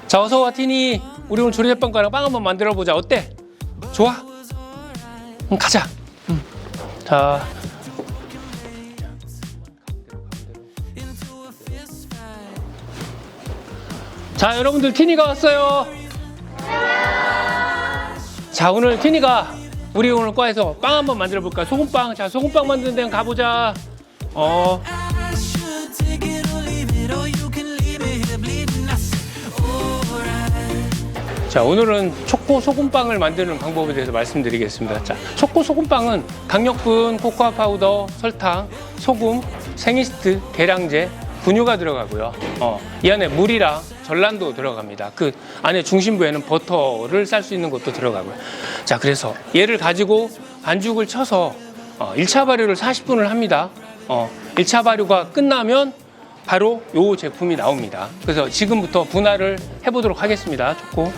자, 어서와 티니. 우리 오늘 조리제빵가랑 빵 한번 만들어보자. 어때? 좋아? 가자. 자, 자, 여러분들 티니가 왔어요. 자, 오늘 티니가 우리 오늘 과에서 빵 한번 만들어 볼까? 소금빵. 자, 소금빵 만드는 데 가보자. 자, 오늘은 초코 소금빵을 만드는 방법에 대해서 말씀드리겠습니다. 자, 초코 소금빵은 강력분, 코코아 파우더, 설탕, 소금, 생이스트, 계량제, 분유가 들어가고요. 이 안에 물이랑 전란도 들어갑니다. 그 안에 중심부에는 버터를 쌀 수 있는 것도 들어가고요. 자, 그래서 얘를 가지고 반죽을 쳐서 1차 발효를 40분을 합니다. 1차 발효가 끝나면 바로 이 제품이 나옵니다. 그래서 지금부터 분할을 해보도록 하겠습니다. 초코.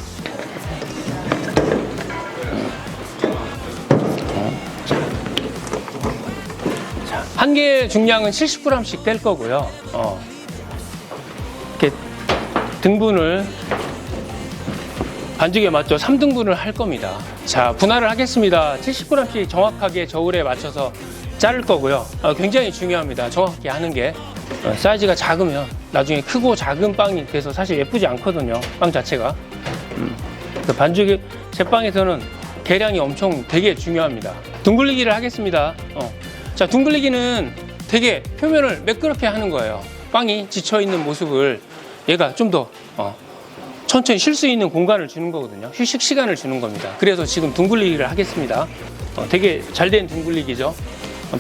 한 개의 중량은 70g씩 될 거고요. 이렇게 등분을 반죽에 맞춰 3등분을 할 겁니다. 자, 분할을 하겠습니다. 70g씩 정확하게 저울에 맞춰서 자를 거고요. 굉장히 중요합니다. 정확히 하는 게. 사이즈가 작으면 나중에 크고 작은 빵이 돼서 사실 예쁘지 않거든요. 빵 자체가. 반죽이 제빵에서는 계량이 엄청 되게 중요합니다. 둥글리기를 하겠습니다. 자, 둥글리기는 되게 표면을 매끄럽게 하는 거예요. 빵이 지쳐있는 모습을 얘가 좀 더 천천히 쉴 수 있는 공간을 주는 거거든요. 휴식 시간을 주는 겁니다. 그래서 지금 둥글리기를 하겠습니다. 되게 잘된 둥글리기죠.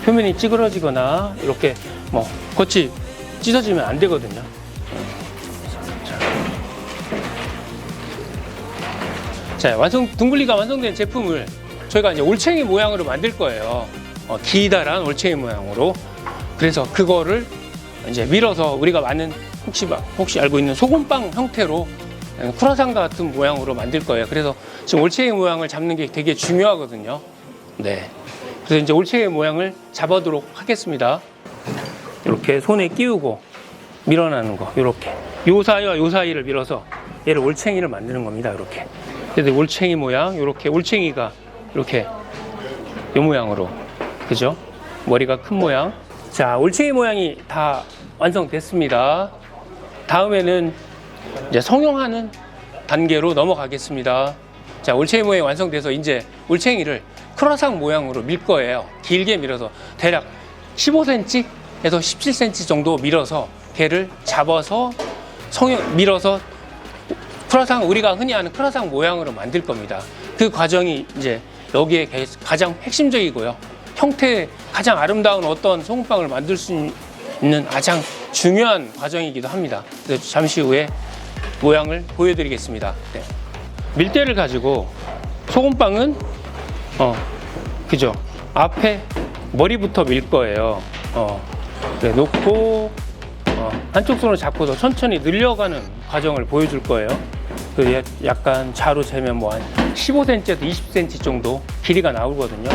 표면이 찌그러지거나 이렇게 겉이 찢어지면 안 되거든요. 자, 둥글리가 완성된 제품을 저희가 이제 올챙이 모양으로 만들 거예요. 기다란 올챙이 모양으로. 그래서 그거를 이제 밀어서 우리가 많은 혹시 알고 있는 소금빵 형태로 쿠라상 같은 모양으로 만들 거예요. 그래서 지금 올챙이 모양을 잡는 게 되게 중요하거든요. 네. 그래서 이제 올챙이 모양을 잡아도록 하겠습니다. 이렇게 손에 끼우고 밀어내는 거. 이렇게. 요 사이와 요 사이를 밀어서 얘를 올챙이를 만드는 겁니다. 이렇게. 그래서 올챙이 모양, 이렇게 올챙이가 이렇게 요 모양으로. 그죠? 머리가 큰 모양. 자, 올챙이 모양이 다 완성됐습니다. 다음에는 이제 성형하는 단계로 넘어가겠습니다. 자, 올챙이 모양이 완성돼서 이제 올챙이를 크로상 모양으로 밀 거예요. 길게 밀어서 대략 15cm에서 17cm 정도 밀어서 걔를 잡아서 밀어서 크로상, 우리가 흔히 아는 크로상 모양으로 만들 겁니다. 그 과정이 이제 여기에 가장 핵심적이고요. 형태 가장 아름다운 어떤 소금빵을 만들 수 있는 가장 중요한 과정이기도 합니다. 그래서 잠시 후에 모양을 보여드리겠습니다. 네. 밀대를 가지고 소금빵은 그죠? 앞에 머리부터 밀 거예요. 네, 놓고 한쪽 손으로 잡고서 천천히 늘려가는 과정을 보여줄 거예요. 약간 자로 재면 뭐 한 15cm에서 20cm 정도 길이가 나오거든요.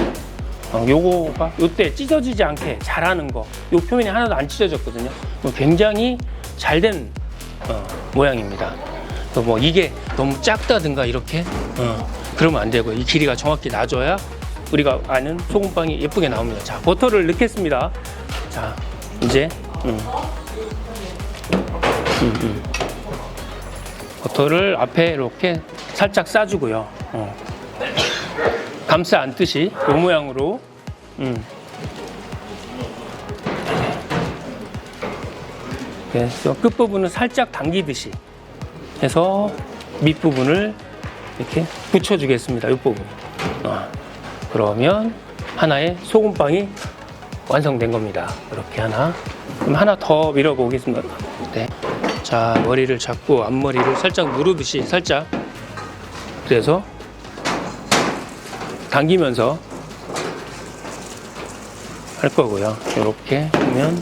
요거가 요때 찢어지지 않게 잘하는 거. 요 표면이 하나도 안 찢어졌거든요. 굉장히 잘된 모양입니다. 뭐 이게 너무 작다든가 이렇게 그러면 안 되고 이 길이가 정확히 나줘야 우리가 아는 소금빵이 예쁘게 나옵니다. 자, 버터를 넣겠습니다. 자, 이제 버터를 앞에 이렇게 살짝 싸주고요. 감싸 안듯이 이 모양으로 그래서 끝부분을 살짝 당기듯이 해서 밑부분을 이렇게 붙여주겠습니다. 이 부분. 그러면 하나의 소금빵이 완성된 겁니다. 이렇게 하나. 그럼 하나 더 밀어보겠습니다. 네. 자, 머리를 잡고 앞머리를 살짝 누르듯이 살짝. 그래서 당기면서 할 거고요. 이렇게 하면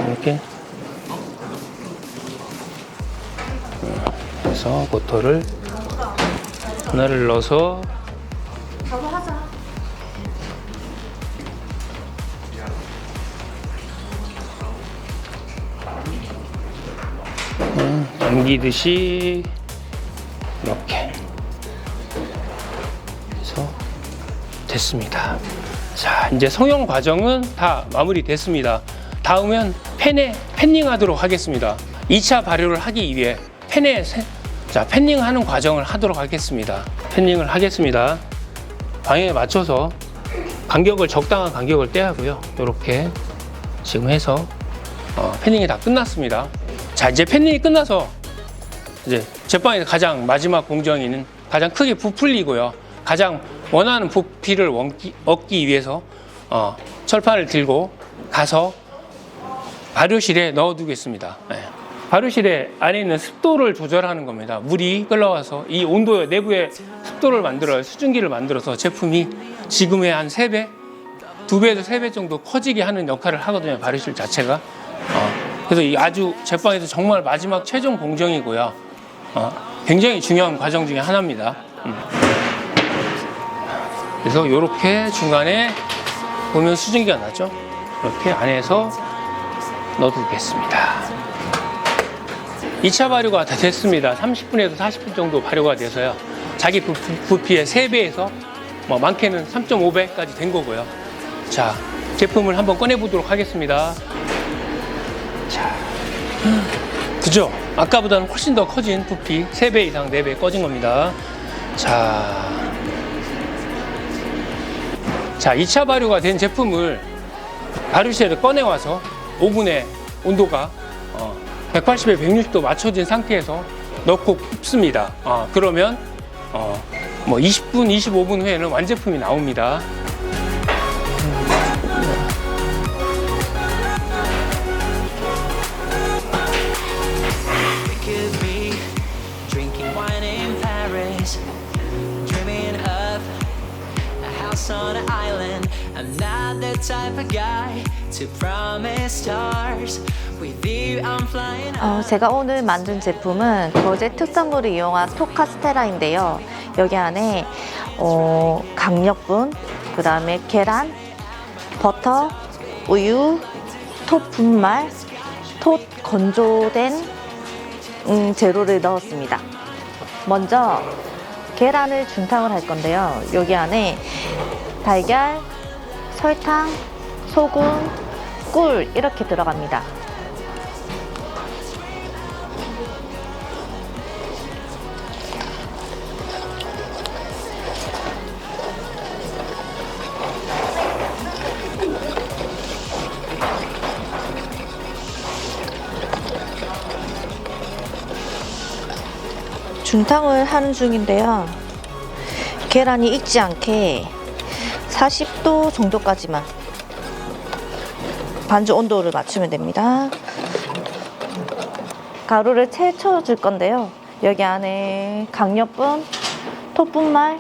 이렇게 해서 버터를 하나를 넣어서 바로 하자. 당기듯이 이렇게 해서 됐습니다. 자, 이제 성형 과정은 다 마무리됐습니다. 다음은 펜에 펜닝하도록 하겠습니다. 2차 발효를 하기 위해 펜닝하는 과정을 하도록 하겠습니다. 펜닝을 하겠습니다. 방향에 맞춰서 적당한 간격을 떼하고요. 이렇게 지금 해서 펜닝이 다 끝났습니다. 자, 이제 펜닝이 끝나서 이제 제빵에서 가장 마지막 공정이는 가장 크게 부풀리고요. 가장 원하는 부피를 얻기 위해서 철판을 들고 가서 발효실에 넣어두겠습니다. 네. 발효실에 안에 있는 습도를 조절하는 겁니다. 물이 끓어와서 이 온도 내부에 습도를 만들어요. 수증기를 만들어서 제품이 지금의 한 3배, 2배에서 3배 정도 커지게 하는 역할을 하거든요. 발효실 자체가. 그래서 이 아주 제빵에서 정말 마지막 최종 공정이고요. 굉장히 중요한 과정 중에 하나입니다. 그래서 이렇게 중간에 보면 수증기가 나죠. 이렇게 안에서 넣어두겠습니다. 2차 발효가 다 됐습니다. 30분에서 40분 정도 발효가 돼서요. 자기 부피의 3배에서 많게는 3.5배까지 된 거고요. 자, 제품을 한번 꺼내보도록 하겠습니다. 자, 그죠? 아까보다는 훨씬 더 커진 부피 3배 이상 4배 꺼진 겁니다. 자, 2차 발효가 된 제품을 발효실에 꺼내와서 오븐에 온도가 180에 160도 맞춰진 상태에서 넣고 굽습니다. 그러면 20분, 25분 후에는 완제품이 나옵니다. On an island, I'm not the type of guy to promise stars. With you, I'm flying. 제가 오늘 만든 제품은 거제 특산물을 이용한 토카스테라인데요. 여기 안에 강력분, 그 다음에 계란, 버터, 우유, 톳 분말, 톳 건조된 재료를 넣었습니다. 먼저 계란을 중탕을 할 건데요. 여기 안에 달걀, 설탕, 소금, 꿀 이렇게 들어갑니다. 중탕을 하는 중인데요. 계란이 익지 않게 40도 정도까지만 반죽 온도를 맞추면 됩니다. 가루를 채쳐줄 건데요. 여기 안에 강력분, 톳분말,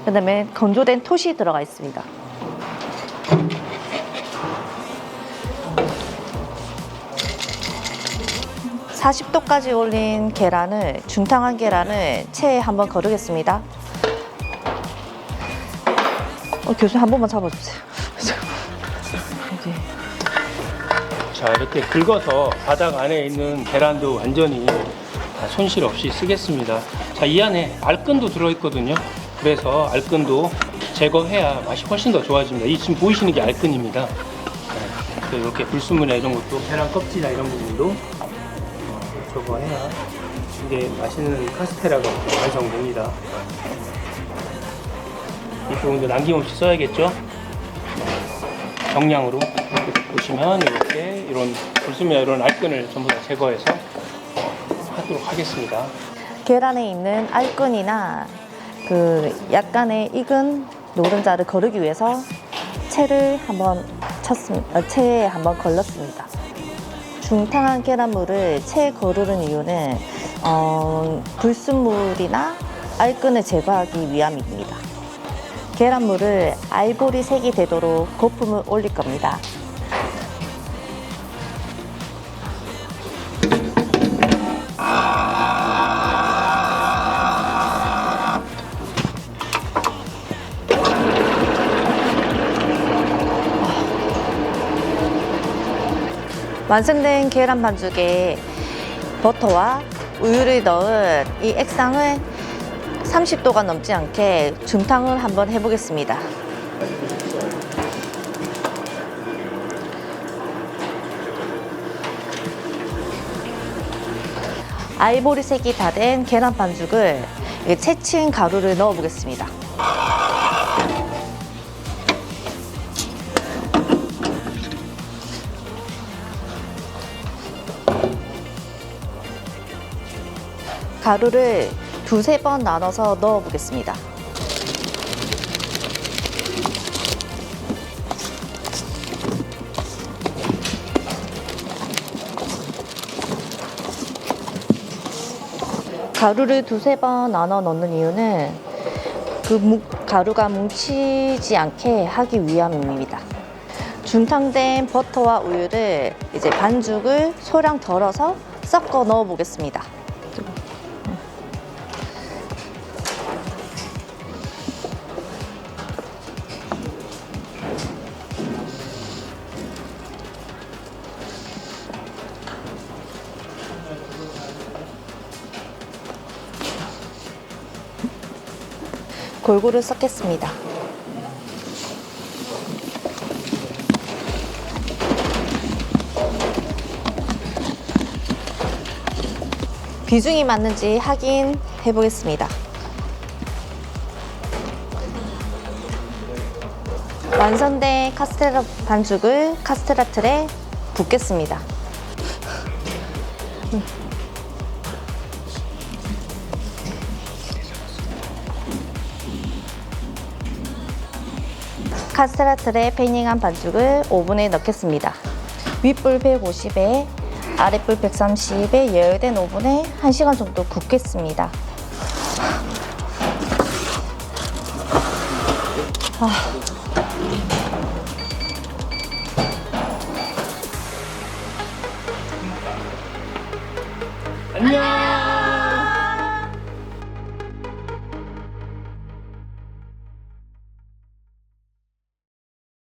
그 다음에 건조된 톳이 들어가 있습니다. (40도까지) 올린 계란을, 중탕한 계란을 체에 한번 거르겠습니다. 교수님 한 번만 잡아주세요. 자, 이렇게 긁어서 바닥 안에 있는 계란도 완전히 다 손실 없이 쓰겠습니다. 자, 이 안에 알끈도 들어있거든요. 그래서 알끈도 제거해야 맛이 훨씬 더 좋아집니다. 이 지금 보이시는 게 알끈입니다. 네, 이렇게 불순물이나 이런 것도, 계란 껍질이나 이런 부분도 제거해야 이게 맛있는 카스테라가 완성됩니다. 이 부분도 남김없이 써야겠죠? 정량으로 보시면 이렇게 이런 불순물이나 이런 알끈을 전부 다 제거해서 하도록 하겠습니다. 계란에 있는 알끈이나 그 약간의 익은 노른자를 거르기 위해서 체에 한번 걸렀습니다. 중탕한 계란물을 체에 거르는 이유는 불순물이나 알끈을 제거하기 위함입니다. 계란물을 알보리 색이 되도록 거품을 올릴 겁니다. 완성된 계란 반죽에 버터와 우유를 넣은 이 액상을 30도가 넘지 않게 중탕을 한번 해보겠습니다. 아이보리색이 다 된 계란 반죽을 채친 가루를 넣어 보겠습니다. 가루를 두세 번 나눠서 넣어 보겠습니다. 가루를 두세 번 나눠 넣는 이유는 가루가 뭉치지 않게 하기 위함입니다. 중탕된 버터와 우유를 이제 반죽을 소량 덜어서 섞어 넣어 보겠습니다. 골고루 섞겠습니다. 비중이 맞는지 확인해 보겠습니다. 완성된 카스테라 반죽을 카스테라 틀에 붓겠습니다. 카스테라 틀에 패닝한 반죽을 오븐에 넣겠습니다. 윗불 150에 아랫불 130에 예열된 오븐에 1시간 정도 굽겠습니다. 안녕.